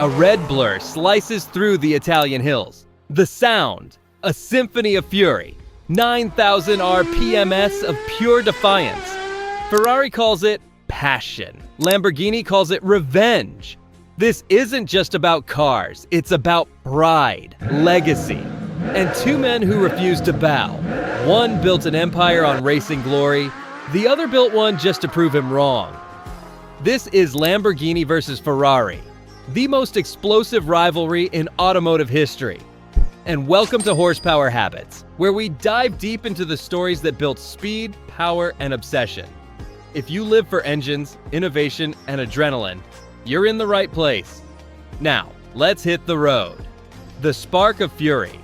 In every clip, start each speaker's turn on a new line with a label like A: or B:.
A: A red blur slices through the Italian hills. The sound, a symphony of fury. 9,000 RPMs of pure defiance. Ferrari calls it passion. Lamborghini calls it revenge. This isn't just about cars, it's about pride, legacy, and two men who refuse to bow. One built an empire on racing glory, the other built one just to prove him wrong. This is Lamborghini versus Ferrari, the most explosive rivalry in automotive history. And welcome to Horsepower Habits, where we dive deep into the stories that built speed, power, and obsession. If you live for engines, innovation, and adrenaline, you're in the right place. Now, let's hit the road. The spark of fury.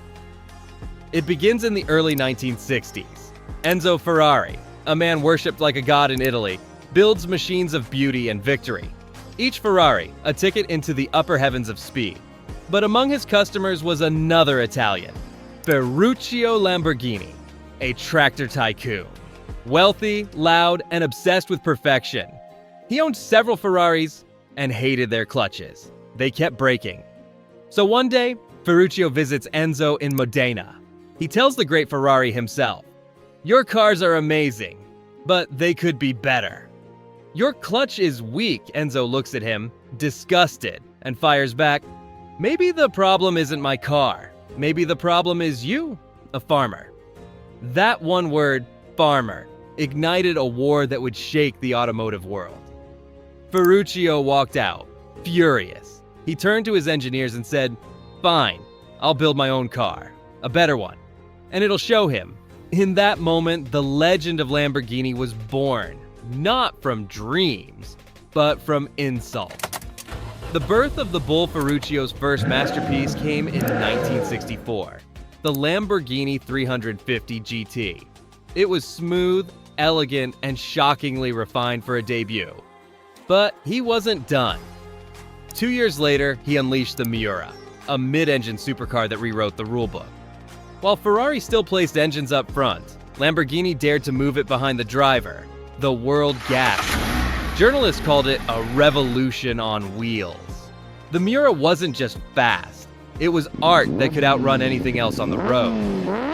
A: It begins in the early 1960s. Enzo Ferrari, a man worshipped like a god in Italy, builds machines of beauty and victory. Each Ferrari, a ticket into the upper heavens of speed. But among his customers was another Italian, Ferruccio Lamborghini, a tractor tycoon. Wealthy, loud, and obsessed with perfection. He owned several Ferraris and hated their clutches. They kept breaking. So one day, Ferruccio visits Enzo in Modena. He tells the great Ferrari himself, "Your cars are amazing, but they could be better." "Your clutch is weak," Enzo looks at him, disgusted, and fires back, "Maybe the problem isn't my car. Maybe the problem is you, a farmer." That one word, farmer, ignited a war that would shake the automotive world. Ferruccio walked out, furious. He turned to his engineers and said, "Fine, I'll build my own car, a better one, and it'll show him." In that moment, the legend of Lamborghini was born, not from dreams, but from insult. The birth of the bull Ferruccio's first masterpiece came in 1964, the Lamborghini 350 GT. It was smooth, elegant, and shockingly refined for a debut. But he wasn't done. 2 years later, he unleashed the Miura, a mid-engine supercar that rewrote the rulebook. While Ferrari still placed engines up front, Lamborghini dared to move it behind the driver. The world gasped. Journalists called it a revolution on wheels. The Miura wasn't just fast. It was art that could outrun anything else on the road.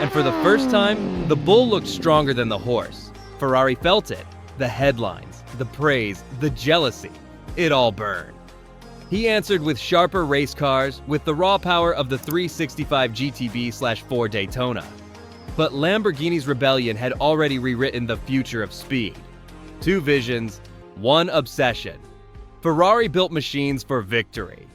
A: And for the first time, the bull looked stronger than the horse. Ferrari felt it. The headlines, the praise, the jealousy. It all burned. He answered with sharper race cars, with the raw power of the 365 GTB/4 Daytona. But Lamborghini's rebellion had already rewritten the future of speed. Two visions, one obsession. Ferrari built machines for victory.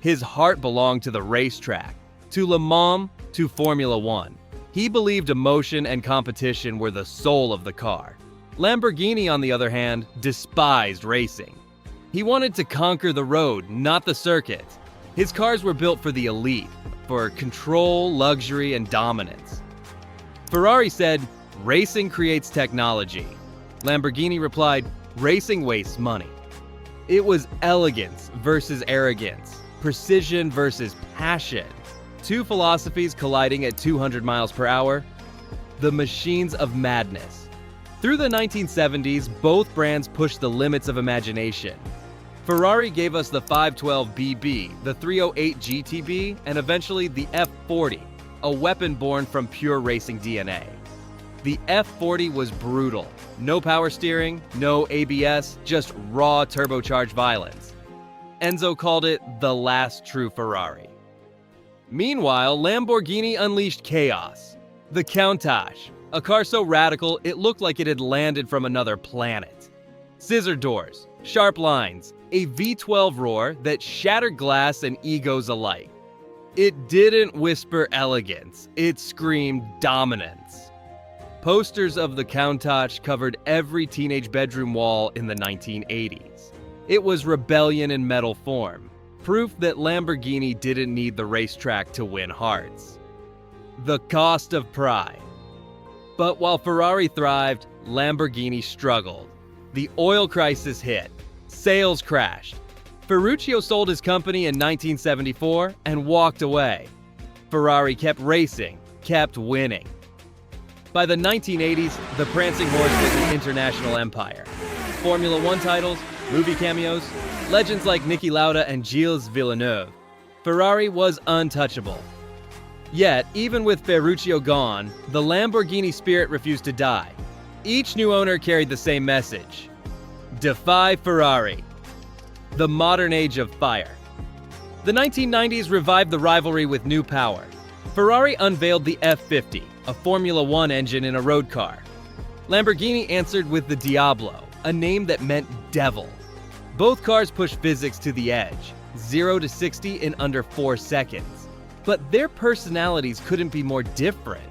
A: His heart belonged to the racetrack, to Le Mans, to Formula One. He believed emotion and competition were the soul of the car. Lamborghini, on the other hand, despised racing. He wanted to conquer the road, not the circuit. His cars were built for the elite, for control, luxury, and dominance. Ferrari said, "Racing creates technology." Lamborghini replied, "Racing wastes money." It was elegance versus arrogance, precision versus passion. Two philosophies colliding at 200 miles per hour. The machines of madness. Through the 1970s, both brands pushed the limits of imagination. Ferrari gave us the 512 BB, the 308 GTB, and eventually the F40, a weapon born from pure racing DNA. The F40 was brutal. No power steering, no ABS, just raw turbocharged violence. Enzo called it the last true Ferrari. Meanwhile, Lamborghini unleashed chaos. The Countach, a car so radical it looked like it had landed from another planet. Scissor doors, sharp lines, a V12 roar that shattered glass and egos alike. It didn't whisper elegance, it screamed dominance. Posters of the Countach covered every teenage bedroom wall in the 1980s. It was rebellion in metal form, proof that Lamborghini didn't need the racetrack to win hearts. The cost of pride. But while Ferrari thrived, Lamborghini struggled. The oil crisis hit. Sales crashed. Ferruccio sold his company in 1974 and walked away. Ferrari kept racing, kept winning. By the 1980s, the prancing horse was an international empire. Formula One titles, Movie cameos, legends like Niki Lauda and Gilles Villeneuve. Ferrari was untouchable. Yet, even with Ferruccio gone, the Lamborghini spirit refused to die. Each new owner carried the same message: defy Ferrari. The modern age of fire. The 1990s revived the rivalry with new power. Ferrari unveiled the F40, a Formula One engine in a road car. Lamborghini answered with the Diablo, a name that meant devil. Both cars pushed physics to the edge, 0 to 60 in under 4 seconds. But their personalities couldn't be more different.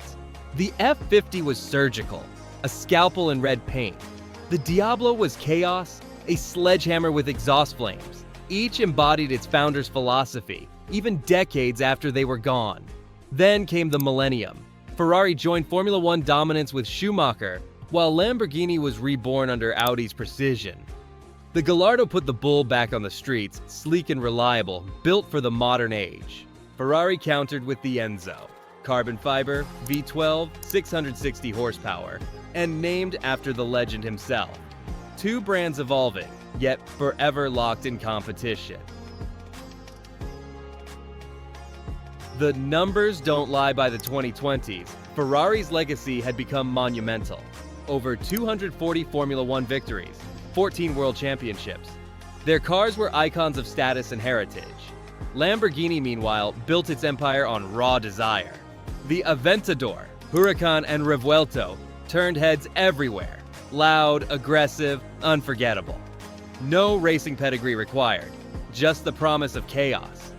A: The F40 was surgical, a scalpel in red paint. The Diablo was chaos, a sledgehammer with exhaust flames. Each embodied its founder's philosophy, even decades after they were gone. Then came the millennium. Ferrari joined Formula One dominance with Schumacher, while Lamborghini was reborn under Audi's precision. The Gallardo put the bull back on the streets, sleek and reliable, built for the modern age. Ferrari countered with the Enzo, carbon fiber, V12, 660 horsepower, and named after the legend himself. Two brands evolving, yet forever locked in competition. The numbers don't lie by the 2020s. Ferrari's legacy had become monumental. Over 240 Formula One victories, 14 world championships. Their cars were icons of status and heritage. Lamborghini, meanwhile, built its empire on raw desire. The Aventador, Huracan, and Revuelto turned heads everywhere. Loud, aggressive, unforgettable. No racing pedigree required, just the promise of chaos.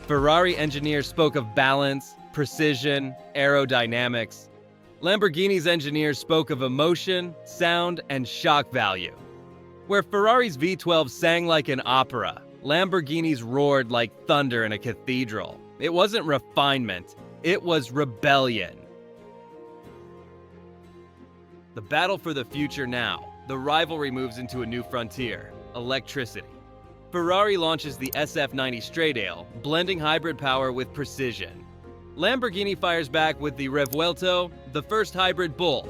A: Ferrari engineers spoke of balance, precision, aerodynamics. Lamborghini's engineers spoke of emotion, sound, and shock value. Where Ferrari's V12 sang like an opera, Lamborghini's roared like thunder in a cathedral. It wasn't refinement, it was rebellion. The battle for the future now. The rivalry moves into a new frontier: electricity. Ferrari launches the SF90 straight ale, blending hybrid power with precision. Lamborghini fires back with the Revuelto, the first hybrid bull,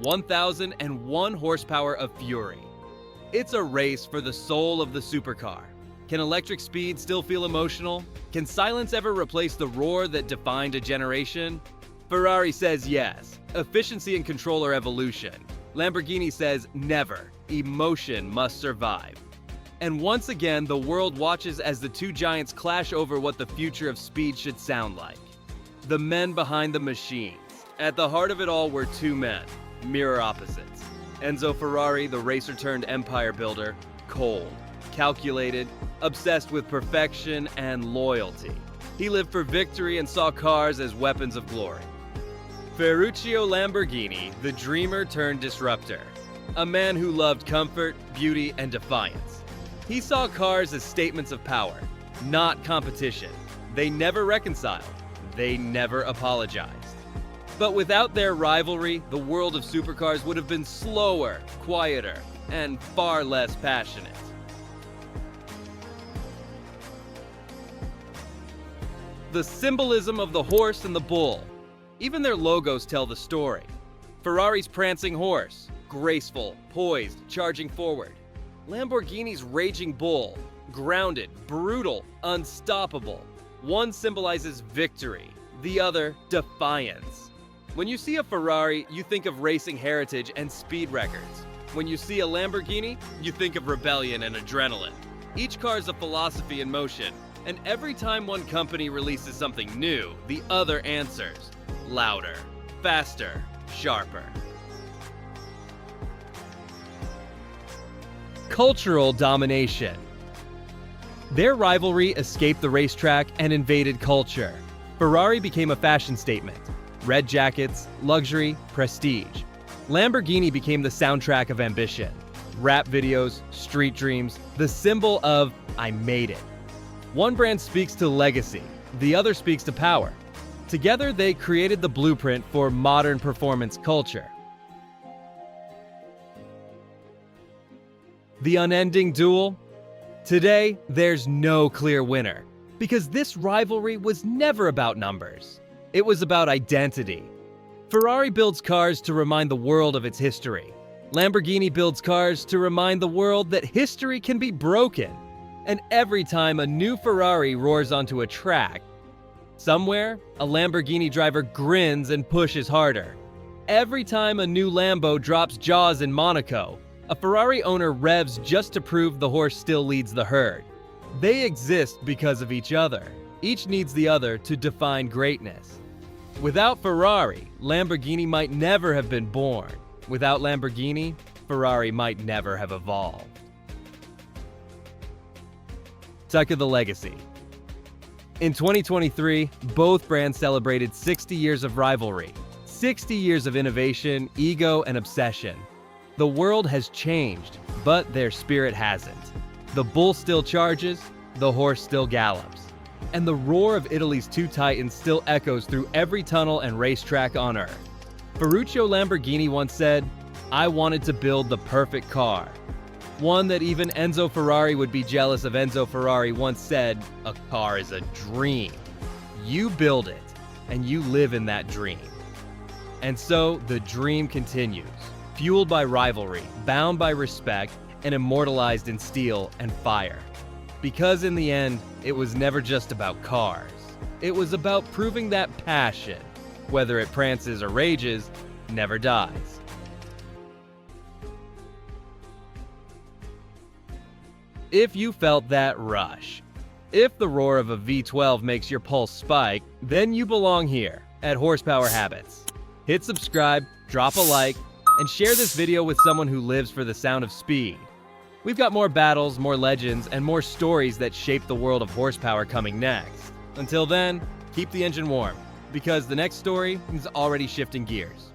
A: 1,001 horsepower of fury. It's a race for the soul of the supercar. Can electric speed still feel emotional? Can silence ever replace the roar that defined a generation? Ferrari says yes. Efficiency and control are evolution. Lamborghini says never. Emotion must survive. And once again, the world watches as the two giants clash over what the future of speed should sound like. The men behind the machines. At the heart of it all were two men, mirror opposites. Enzo Ferrari, the racer turned empire builder, cold, calculated, obsessed with perfection and loyalty. He lived for victory and saw cars as weapons of glory. Ferruccio Lamborghini, the dreamer turned disruptor. A man who loved comfort, beauty, and defiance. He saw cars as statements of power, not competition. They never reconciled. They never apologized. But without their rivalry, the world of supercars would have been slower, quieter, and far less passionate. The symbolism of the horse and the bull. Even their logos tell the story. Ferrari's prancing horse, graceful, poised, charging forward. Lamborghini's raging bull, grounded, brutal, unstoppable. One symbolizes victory, the other defiance. When you see a Ferrari, you think of racing heritage and speed records. When you see a Lamborghini, you think of rebellion and adrenaline. Each car is a philosophy in motion, and every time one company releases something new, the other answers. Louder, faster, sharper. Cultural domination. Their rivalry escaped the racetrack and invaded culture. Ferrari became a fashion statement. Red jackets, luxury, prestige. Lamborghini became the soundtrack of ambition. Rap videos, street dreams, the symbol of I made it. One brand speaks to legacy, the other speaks to power. Together, they created the blueprint for modern performance culture. The unending duel? Today, there's no clear winner, because this rivalry was never about numbers. It was about identity. Ferrari builds cars to remind the world of its history. Lamborghini builds cars to remind the world that history can be broken. And every time a new Ferrari roars onto a track, somewhere, a Lamborghini driver grins and pushes harder. Every time a new Lambo drops jaws in Monaco, a Ferrari owner revs just to prove the horse still leads the herd. They exist because of each other. Each needs the other to define greatness. Without Ferrari, Lamborghini might never have been born. Without Lamborghini, Ferrari might never have evolved. Tuck of the legacy. In 2023, both brands celebrated 60 years of rivalry, 60 years of innovation, ego, and obsession. The world has changed, but their spirit hasn't. The bull still charges, the horse still gallops, and the roar of Italy's two titans still echoes through every tunnel and racetrack on Earth. Ferruccio Lamborghini once said, "I wanted to build the perfect car." One that even Enzo Ferrari would be jealous of. Enzo Ferrari once said, "A car is a dream. You build it, and you live in that dream." And so, the dream continues, fueled by rivalry, bound by respect, and immortalized in steel and fire. Because in the end, it was never just about cars. It was about proving that passion, whether it prances or rages, never dies. If you felt that rush, if the roar of a V12 makes your pulse spike, then you belong here at Horsepower Habits. Hit subscribe, drop a like, and share this video with someone who lives for the sound of speed. We've got more battles, more legends, and more stories that shape the world of horsepower coming next. Until then, keep the engine warm, because the next story is already shifting gears.